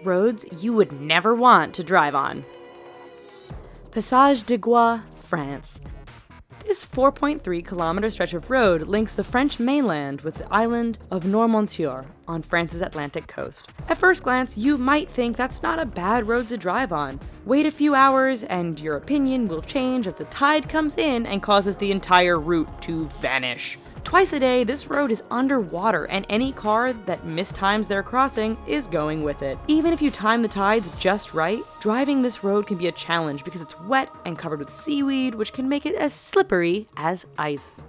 roads you would never want to drive on. Passage de Gois, France. This 4.3-kilometer stretch of road links the French mainland with the island of Noirmoutier on France's Atlantic coast. At first glance, you might think that's not a bad road to drive on. Wait a few hours and your opinion will change as the tide comes in and causes the entire route to vanish. Twice a day, this road is underwater, and any car that mistimes their crossing is going with it. Even if you time the tides just right, driving this road can be a challenge because it's wet and covered with seaweed, which can make it as slippery as ice.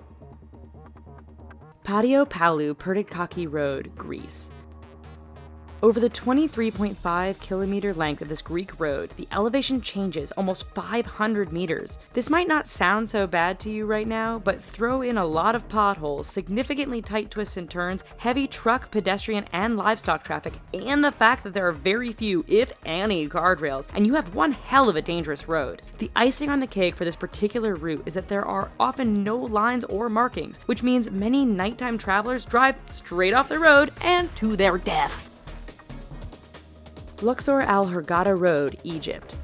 Patio Palu Pertikachi Road, Greece. Over the 23.5-kilometer length of this Greek road, the elevation changes almost 500 meters. This might not sound so bad to you right now, but throw in a lot of potholes, significantly tight twists and turns, heavy truck, pedestrian, and livestock traffic, and the fact that there are very few, if any, guardrails, and you have one hell of a dangerous road. The icing on the cake for this particular route is that there are often no lines or markings, which means many nighttime travelers drive straight off the road and to their death. Luxor Al Hurghada Road, Egypt.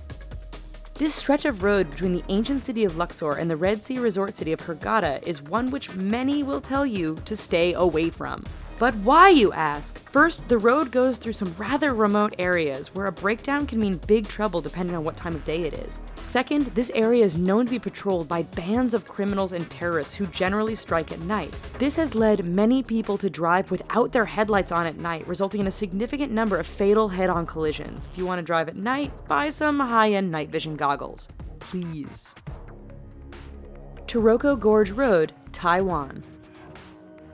This stretch of road between the ancient city of Luxor and the Red Sea resort city of Hurghada is one which many will tell you to stay away from. But why, you ask? First, the road goes through some rather remote areas where a breakdown can mean big trouble depending on what time of day it is. Second, this area is known to be patrolled by bands of criminals and terrorists who generally strike at night. This has led many people to drive without their headlights on at night, resulting in a significant number of fatal head-on collisions. If you want to drive at night, buy some high-end night vision goggles. Please. Taroko Gorge Road, Taiwan.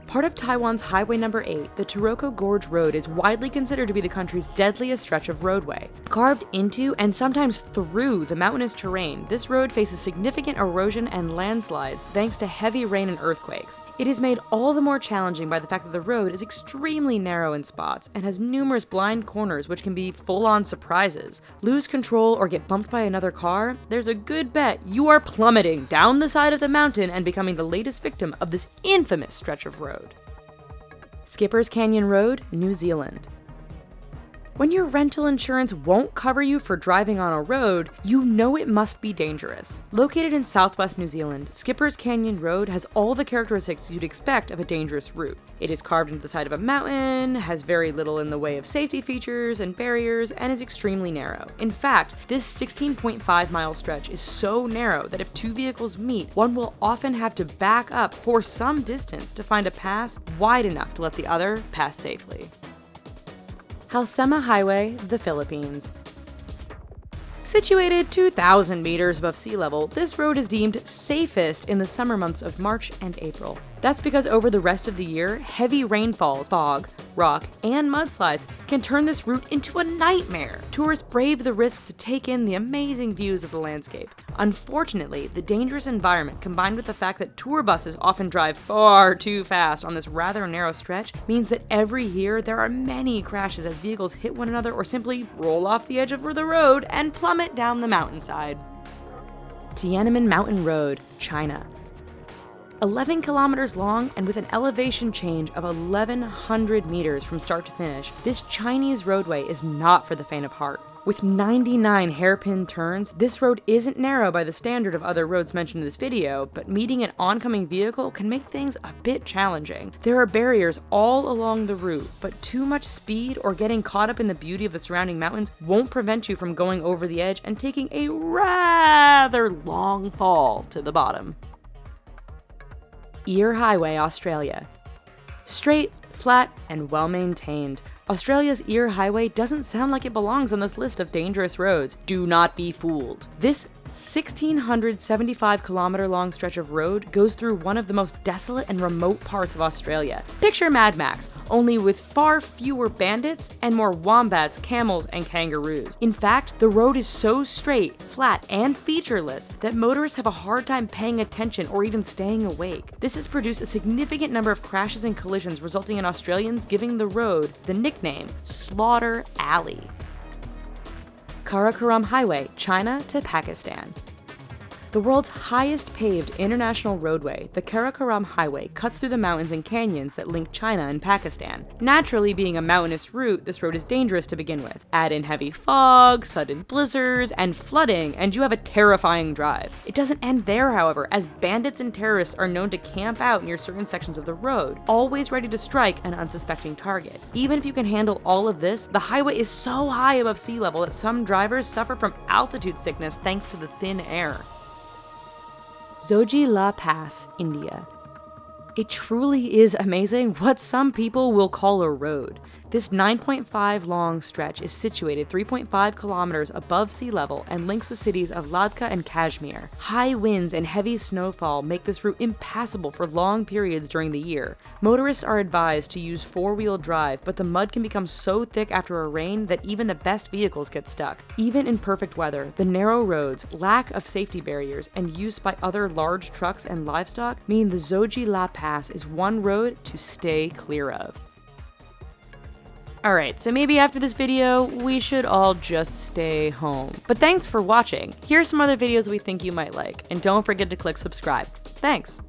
Part of Taiwan's Highway No. 8, the Taroko Gorge Road is widely considered to be the country's deadliest stretch of roadway. Carved into and sometimes through the mountainous terrain, this road faces significant erosion and landslides thanks to heavy rain and earthquakes. It is made all the more challenging by the fact that the road is extremely narrow in spots and has numerous blind corners which can be full-on surprises. Lose control or get bumped by another car? There's a good bet you are plummeting down the side of the mountain and becoming the latest victim of this infamous stretch of road. Skipper's Canyon Road, New Zealand. When your rental insurance won't cover you for driving on a road, you know it must be dangerous. Located in southwest New Zealand, Skipper's Canyon Road has all the characteristics you'd expect of a dangerous route. It is carved into the side of a mountain, has very little in the way of safety features and barriers, and is extremely narrow. In fact, this 16.5-mile stretch is so narrow that if two vehicles meet, one will often have to back up for some distance to find a pass wide enough to let the other pass safely. Halsema Highway, the Philippines. Situated 2,000 meters above sea level, this road is deemed safest in the summer months of March and April. That's because over the rest of the year, heavy rainfalls, fog, rock, and mudslides can turn this route into a nightmare. Tourists brave the risk to take in the amazing views of the landscape. Unfortunately, the dangerous environment combined with the fact that tour buses often drive far too fast on this rather narrow stretch means that every year there are many crashes as vehicles hit one another or simply roll off the edge of the road and plummet down the mountainside. Tiananmen Mountain Road, China. 11 kilometers long and with an elevation change of 1,100 meters from start to finish, this Chinese roadway is not for the faint of heart. With 99 hairpin turns, this road isn't narrow by the standard of other roads mentioned in this video, but meeting an oncoming vehicle can make things a bit challenging. There are barriers all along the route, but too much speed or getting caught up in the beauty of the surrounding mountains won't prevent you from going over the edge and taking a rather long fall to the bottom. Eyre Highway, Australia. Straight, flat, and well-maintained, Australia's Eyre Highway doesn't sound like it belongs on this list of dangerous roads. Do not be fooled. This 1,675-kilometer long stretch of road goes through one of the most desolate and remote parts of Australia. Picture Mad Max, only with far fewer bandits and more wombats, camels, and kangaroos. In fact, the road is so straight, flat, and featureless that motorists have a hard time paying attention or even staying awake. This has produced a significant number of crashes and collisions, resulting in Australians giving the road the nickname Slaughter Alley. Karakoram Highway, China to Pakistan. The world's highest paved international roadway, the Karakoram Highway, cuts through the mountains and canyons that link China and Pakistan. Naturally, being a mountainous route, this road is dangerous to begin with. Add in heavy fog, sudden blizzards, and flooding, and you have a terrifying drive. It doesn't end there, however, as bandits and terrorists are known to camp out near certain sections of the road, always ready to strike an unsuspecting target. Even if you can handle all of this, the highway is so high above sea level that some drivers suffer from altitude sickness thanks to the thin air. Zoji La Pass, India. It truly is amazing what some people will call a road. This 9.5 long stretch is situated 3.5 kilometers above sea level and links the cities of Ladakh and Kashmir. High winds and heavy snowfall make this route impassable for long periods during the year. Motorists are advised to use four-wheel drive, but the mud can become so thick after a rain that even the best vehicles get stuck. Even in perfect weather, the narrow roads, lack of safety barriers, and use by other large trucks and livestock mean the Zoji La Pass is one road to stay clear of. Alright, so maybe after this video, we should all just stay home. But thanks for watching. Here are some other videos we think you might like, and don't forget to click subscribe. Thanks!